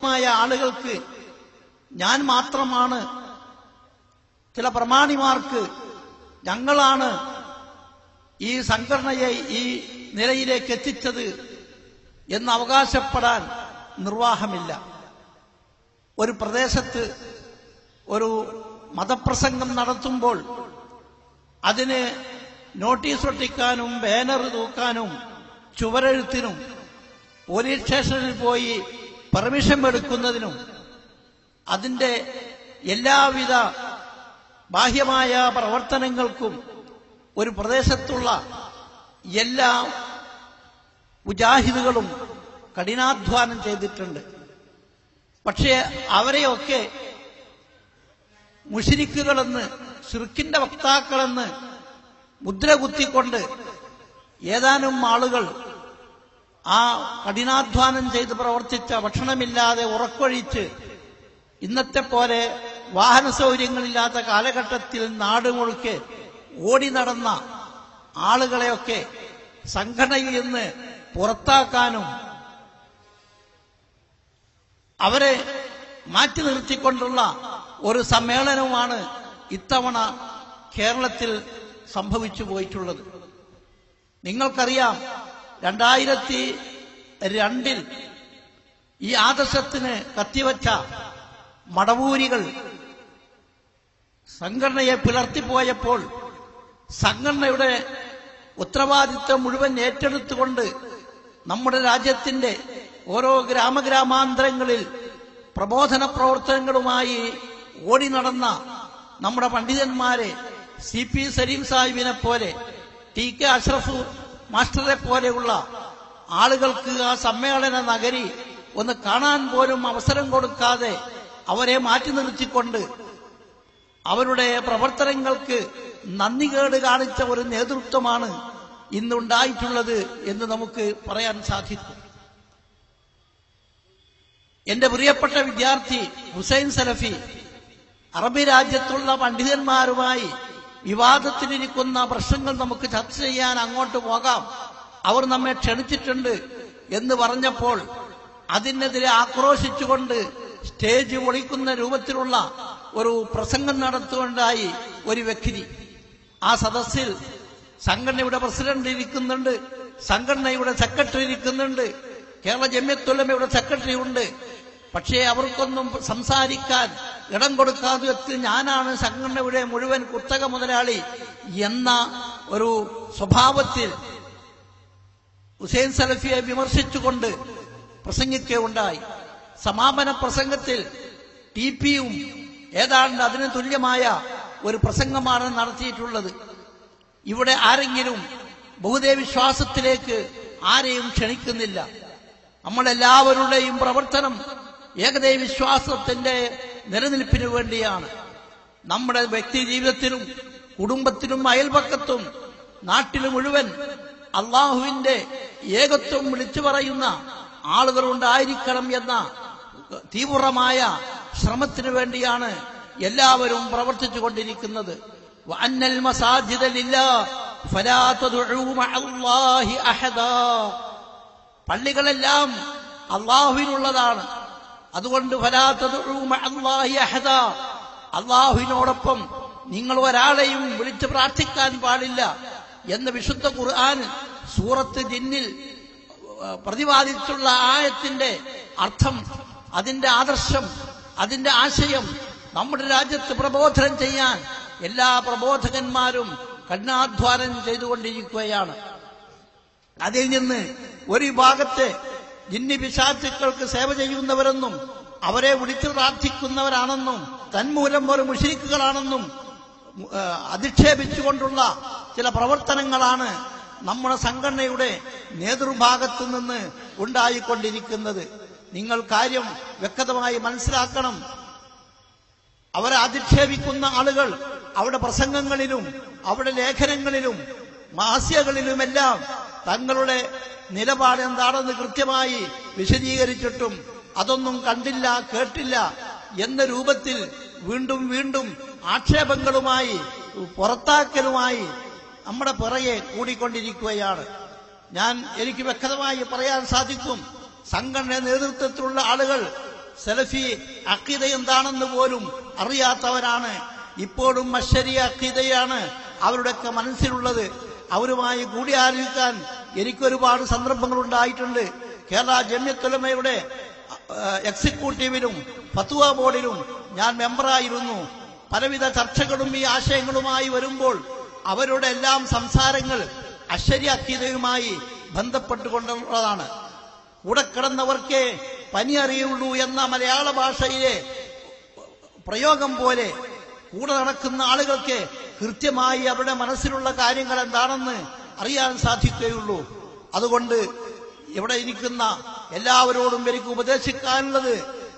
മായ ആളുകൾക്ക് ഞാൻ മാത്രമാണ്, ചില പ്രമാണിമാർക്ക് ഞങ്ങളാണ് ഈ സംഘടനയെ ഈ നിലയിലേക്ക് എത്തിച്ചത് എന്ന് അവകാശപ്പെടാൻ നിർവാഹമില്ല. ഒരു പ്രദേശത്ത് ഒരു മതപ്രസംഗം നടത്തുമ്പോൾ അതിന് നോട്ടീസ് ഒട്ടിക്കാനും ബാനർ തൂക്കാനും ചുവരെഴുത്തിനും പോലീസ് സ്റ്റേഷനിൽ പോയി പെർമിഷൻ എടുക്കുന്നതിനും അതിന്റെ എല്ലാവിധ ബാഹ്യമായ പ്രവർത്തനങ്ങൾക്കും ഒരു പ്രദേശത്തുള്ള എല്ലാ മുജാഹിദുകളും കഠിനാധ്വാനം ചെയ്തിട്ടുണ്ട്. പക്ഷേ അവരെയൊക്കെ മുശ്രിക്കുകളെന്ന്, ശിർക്കിന്റെ വക്താക്കളെന്ന് മുദ്ര കുത്തിക്കൊണ്ട് ഏതാനും ആളുകൾ ആ കഠിനാധ്വാനം ചെയ്ത് പ്രവർത്തിച്ച, ഭക്ഷണമില്ലാതെ ഉറക്കൊഴിച്ച് ഇന്നത്തെ പോലെ വാഹന സൗകര്യങ്ങളില്ലാത്ത കാലഘട്ടത്തിൽ നാട് മുഴുക്കെ ഓടി നടന്ന ആളുകളെയൊക്കെ സംഘടനയിൽ നിന്ന് പുറത്താക്കാനും അവരെ മാറ്റി നിർത്തിക്കൊണ്ടുള്ള ഒരു സമ്മേളനവുമാണ് ഇത്തവണ കേരളത്തിൽ സംഭവിച്ചു പോയിട്ടുള്ളത്. നിങ്ങൾക്കറിയാം, 2002 ഈ ആദർശത്തിന് കത്തിവച്ച മടവൂരികൾ സംഘടനയെ പുലർത്തിപ്പോയപ്പോൾ സംഘടനയുടെ ഉത്തരവാദിത്വം മുഴുവൻ ഏറ്റെടുത്തുകൊണ്ട് നമ്മുടെ രാജ്യത്തിന്റെ ഓരോ ഗ്രാമഗ്രാമാന്തരങ്ങളിൽ പ്രബോധന പ്രവർത്തനങ്ങളുമായി ഓടി നടന്ന നമ്മുടെ പണ്ഡിതന്മാരെ CP സലീം സാഹിബിനെ പോലെ, TK അഷ്റഫ് മാസ്റ്ററെ പോലെയുള്ള ആളുകൾക്ക് ആ സമ്മേളന നഗരി ഒന്ന് കാണാൻ പോലും അവസരം കൊടുക്കാതെ അവരെ മാറ്റി നിർത്തിക്കൊണ്ട് അവരുടെ പ്രവർത്തനങ്ങൾക്ക് നന്ദികേട് കാണിച്ച ഒരു നേതൃത്വമാണ് ഇന്നുണ്ടായിട്ടുള്ളത് എന്ന് നമുക്ക് പറയാൻ സാധിക്കും. എന്റെ പ്രിയപ്പെട്ട വിദ്യാർത്ഥി ഹുസൈൻ സലഫി അറബി രാജ്യത്തുള്ള പണ്ഡിതന്മാരുമായി വിവാദത്തിലിരിക്കുന്ന പ്രശ്നങ്ങൾ നമുക്ക് ചർച്ച ചെയ്യാൻ അങ്ങോട്ട് പോകാം, അവർ നമ്മെ ക്ഷണിച്ചിട്ടുണ്ട് എന്ന് പറഞ്ഞപ്പോൾ അതിനെതിരെ ആക്രോശിച്ചുകൊണ്ട് സ്റ്റേജ് പൊളിക്കുന്ന രൂപത്തിലുള്ള ഒരു പ്രസംഗം നടത്തുകൊണ്ടായി ഒരു വ്യക്തി. ആ സദസ്സിൽ സംഘടനയുടെ പ്രസിഡന്റ് ഇരിക്കുന്നുണ്ട്, സംഘടനയുടെ സെക്രട്ടറി ഇരിക്കുന്നുണ്ട്, കേരള ജമിയത്തുൽ ഉലമയുടെ സെക്രട്ടറി ഉണ്ട്. പക്ഷേ അവർക്കൊന്നും സംസാരിക്കാൻ ഇടം കൊടുക്കാതെ ഞാനാണ് സംഘടനയുടെ മുഴുവൻ കുത്തക മുതലാളി എന്ന ഒരു സ്വഭാവത്തിൽ ഹുസൈൻ സലഫിയെ വിമർശിച്ചുകൊണ്ട് പ്രസംഗിക്കുകയുണ്ടായി. സമാപന പ്രസംഗത്തിൽ TPയും ഏതാണ്ട് അതിന് തുല്യമായ ഒരു പ്രസംഗമാണ് നടത്തിയിട്ടുള്ളത്. ഇവിടെ ആരെങ്കിലും ബഹുദൈവവിശ്വാസത്തിലേക്ക് ആരെയും ക്ഷണിക്കുന്നില്ല. നമ്മളെല്ലാവരുടെയും പ്രവർത്തനം ഏകദൈവവിശ്വാസത്തിന്റെ നിലനിൽപ്പിനു വേണ്ടിയാണ്. നമ്മുടെ വ്യക്തി ജീവിതത്തിലും കുടുംബത്തിലും അയൽപക്കത്തും നാട്ടിലും മുഴുവൻ അള്ളാഹുവിന്റെ ഏകത്വം വിളിച്ചു പറയുന്ന ആളുകളുണ്ടായിരിക്കണം എന്ന തീവ്രമായ ശ്രമത്തിനു വേണ്ടിയാണ് എല്ലാവരും പ്രവർത്തിച്ചു കൊണ്ടിരിക്കുന്നത്. വഅന്നൽ മസാജിദ ലില്ലാഹ് ഫലാ തദ്ഉ മഅല്ലാഹി അഹദാ. പള്ളികളെല്ലാം അള്ളാഹുവിനുള്ളതാണ്, അതുകൊണ്ട് ഫലാ തദ്ഉ മഅല്ലാഹി അഹദാ, അള്ളാഹുവിനോടൊപ്പം നിങ്ങൾ ഒരാളെയും വിളിച്ച് പ്രാർത്ഥിക്കാൻ പാടില്ല എന്ന് വിശുദ്ധ ഖുർആൻ സൂറത്ത് ജിന്നിൽ പ്രതിപാദിച്ചുള്ള ആയത്തിന്റെ അർത്ഥം, അതിന്റെ ആദർശം, അതിന്റെ ആശയം നമ്മുടെ രാജ്യത്ത് പ്രബോധനം ചെയ്യാൻ എല്ലാ പ്രബോധകന്മാരും കഠിനാധ്വാനം ചെയ്തുകൊണ്ടിരിക്കുകയാണ്. അതിൽ നിന്ന് ഒരു വിഭാഗത്തെ ജിന്നി പിശാചുക്കൾക്ക് സേവ ചെയ്യുന്നവരെന്നും അവരെ വിളിച്ചു പ്രാർത്ഥിക്കുന്നവരാണെന്നും തന്മൂലം ഒരു മുശ്രിക്കുകളാണെന്നും അധിക്ഷേപിച്ചുകൊണ്ടുള്ള ചില പ്രവർത്തനങ്ങളാണ് നമ്മുടെ സംഘടനയുടെ നേതൃഭാഗത്തു നിന്ന് ഉണ്ടായിക്കൊണ്ടിരിക്കുന്നത്. നിങ്ങൾ കാര്യം വ്യക്തമായി മനസ്സിലാക്കണം. അവരെ അധിക്ഷേപിക്കുന്ന ആളുകൾ അവരുടെ പ്രസംഗങ്ങളിലും അവരുടെ ലേഖനങ്ങളിലും മാസ്യകളിലുമെല്ലാം തങ്ങളുടെ നിലപാട് എന്താണെന്ന് കൃത്യമായി വിശദീകരിച്ചിട്ടും അതൊന്നും കണ്ടില്ല കേട്ടില്ല എന്ന രൂപത്തിൽ വീണ്ടും വീണ്ടും ആക്ഷേപങ്ങളുമായി പുറത്താക്കലുമായി നമ്മുടെ പിറകെ കൂടിക്കൊണ്ടിരിക്കുകയാണ്. എനിക്ക് വ്യക്തമായി പറയാൻ സാധിക്കും, സംഘടന നേതൃത്വത്തിലുള്ള ആളുകൾ സലഫി അഖീദ എന്താണെന്ന് പോലും അറിയാത്തവരാണ്. ഇപ്പോഴും അശ്ശരി അഖീദയാണ് അവരുടെയൊക്കെ മനസ്സിലുള്ളത്. അവരുമായി കൂടിയാലോചിക്കാൻ എനിക്കൊരുപാട് സന്ദർഭങ്ങൾ ഉണ്ടായിട്ടുണ്ട്. കേരള ജമിയത്തുൽ ഉലമയുടെ എക്സിക്യൂട്ടീവിലും ഫത്വ ബോർഡിലും ഞാൻ മെമ്പറായിരുന്നു. പലവിധ ചർച്ചകളും ഈ ആശയങ്ങളുമായി വരുമ്പോൾ അവരുടെ എല്ലാം സംസാരങ്ങൾ അശ്ശരി അഖീദയുമായി ബന്ധപ്പെട്ടുകൊണ്ടുള്ളതാണ്. കൂടെ കിടന്നവർക്കേ പനി അറിയുള്ളൂ എന്ന മലയാള ഭാഷയിലെ പ്രയോഗം പോലെ കൂടെ നടക്കുന്ന ആളുകൾക്ക് കൃത്യമായി അവരുടെ മനസ്സിലുള്ള കാര്യങ്ങൾ എന്താണെന്ന് അറിയാൻ സാധിക്കുകയുള്ളൂ. അതുകൊണ്ട് ഇവിടെ ഇരിക്കുന്ന എല്ലാവരോടും എനിക്ക് ഉപദേശിക്കാനുള്ളത്,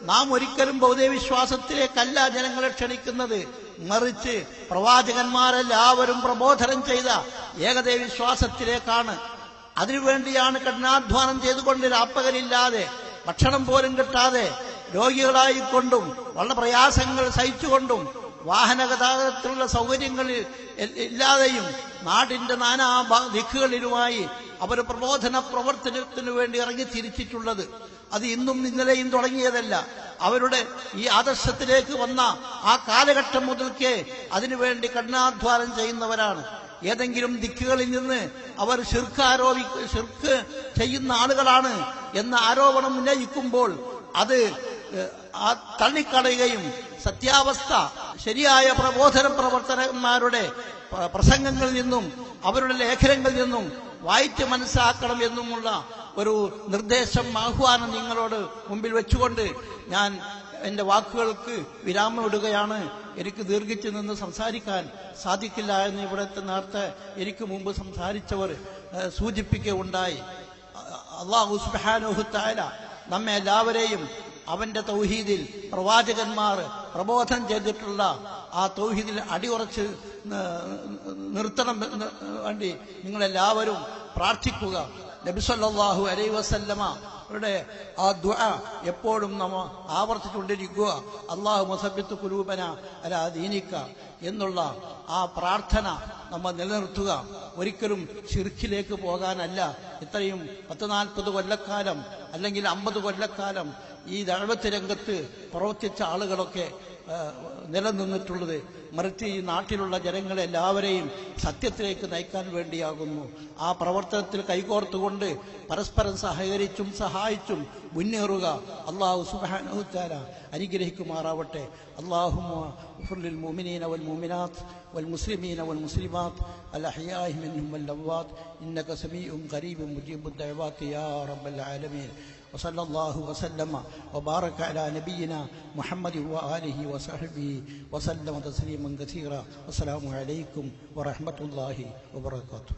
നാം ഒരിക്കലും ബൗദ്ധവിശ്വാസത്തിലേക്കല്ല ജനങ്ങളെ ക്ഷണിക്കുന്നത്, മറിച്ച് പ്രവാചകന്മാരെല്ലാവരും പ്രബോധനം ചെയ്ത ഏകദൈവവിശ്വാസത്തിലേക്കാണ്. അതിനുവേണ്ടിയാണ് കഠിനാധ്വാനം ചെയ്തുകൊണ്ട് രാപ്പകലില്ലാതെ ഭക്ഷണം പോലും കിട്ടാതെ രോഗികളായിക്കൊണ്ടും വളരെ പ്രയാസങ്ങൾ സഹിച്ചുകൊണ്ടും വാഹന ഗതാഗതത്തിലുള്ള സൗകര്യങ്ങൾ ഇല്ലാതെയും നാടിന്റെ നാനാ ദിക്കുകളിലുമായി അവർ പ്രബോധന പ്രവർത്തനത്തിനു വേണ്ടി ഇറങ്ങി തിരിച്ചിട്ടുള്ളത്. അത് ഇന്നും ഇന്നലെയും തുടങ്ങിയതല്ല. അവരുടെ ഈ ആദർശത്തിലേക്ക് വന്ന ആ കാലഘട്ടം മുതൽക്കേ അതിനുവേണ്ടി കഠിനാധ്വാനം ചെയ്യുന്നവരാണ്. ഏതെങ്കിലും ദിക്കുകളിൽ നിന്ന് അവർ ശിർക്ക് ചെയ്യുന്ന ആളുകളാണ് എന്ന ആരോപണം ഉന്നയിക്കുമ്പോൾ അത് തള്ളിക്കളയുകയും സത്യാവസ്ഥ ശരിയായ പ്രബോധന പ്രവർത്തകന്മാരുടെ പ്രസംഗങ്ങളിൽ നിന്നും അവരുടെ ലേഖനങ്ങളിൽ നിന്നും വായിച്ച് മനസ്സിലാക്കണം എന്നുമുള്ള ഒരു നിർദ്ദേശം, ആഹ്വാനം നിങ്ങളോട് മുമ്പിൽ വെച്ചുകൊണ്ട് ഞാൻ എന്റെ വാക്കുകൾക്ക് വിരാമമിടുകയാണ്. എനിക്ക് ദീർഘിച്ചു നിന്ന് സംസാരിക്കാൻ സാധിക്കില്ല എന്ന് ഇവിടുത്തെ നേരത്തെ എനിക്ക് മുമ്പ് സംസാരിച്ചവർ സൂചിപ്പിക്കുകയുണ്ടായി. അല്ലാഹു സുബ്ഹാനഹു തആല നമ്മെ എല്ലാവരെയും അവന്റെ തൗഹീദിൽ പ്രവാചകന്മാർ പ്രബോധനം ചെയ്തിട്ടുള്ള ആ തൗഹീദിൽ അടിയുറച്ച് നിർത്തണം വേണ്ടി നിങ്ങളെല്ലാവരും പ്രാർത്ഥിക്കുക. നബി സല്ലല്ലാഹു അലൈഹി വസല്ലമ അവരുടെ ആ ദുആ എപ്പോഴും നമ്മൾ ആവർത്തിച്ചുകൊണ്ടിരിക്കുക. അല്ലാഹുമ്മ സബ്ബിത് ഖുലൂബന അലാ ദീനിക എന്നുള്ള ആ പ്രാർത്ഥന നമ്മൾ നിലനിർത്തുക. ഒരിക്കലും ശിർക്കിലേക്ക് പോകാനല്ല. ഇത്രയും 40 കൊല്ലക്കാലം അല്ലെങ്കിൽ 50 കൊല്ലക്കാലം ഈ ദഅവത്ത് രംഗത്ത് പ്രവർത്തിച്ച ആളുകളൊക്കെ നിലനിന്നിട്ടുള്ളത്, മറിച്ച് ഈ നാട്ടിലുള്ള ജനങ്ങളെല്ലാവരെയും സത്യത്തിലേക്ക് നയിക്കാൻ വേണ്ടിയാകുന്നു. ആ പ്രവർത്തനത്തിൽ കൈകോർത്തുകൊണ്ട് പരസ്പരം സഹകരിച്ചും സഹായിച്ചും മുന്നേറുക. അല്ലാഹു സുബ്ഹാനഹു തആല അനുഗ്രഹിക്കുമാറാവട്ടെ. അല്ലാഹുമ്മ ഇഗ്ഫിർ ലിൽ മുഅ്മിനീന വൽ മുഅ്മിനാത്ത് വൽ മുസ്ലിമീന വൽ മുസ്ലിമാത്ത് അൽ അഹ്യാഇ മിൻഹും വൽ അംവാത്ത് ഇന്നക സമീഉൻ ഖരീബുൻ മുജീബുദ് ദഅവാതി യാ റബ്ബൽ ആലമീൻ. وصلى الله وسلم وبارك على نبينا محمد وآله وصحبه وسلم تسليما كثيرا. والسلام عليكم ورحمة الله وبركاته.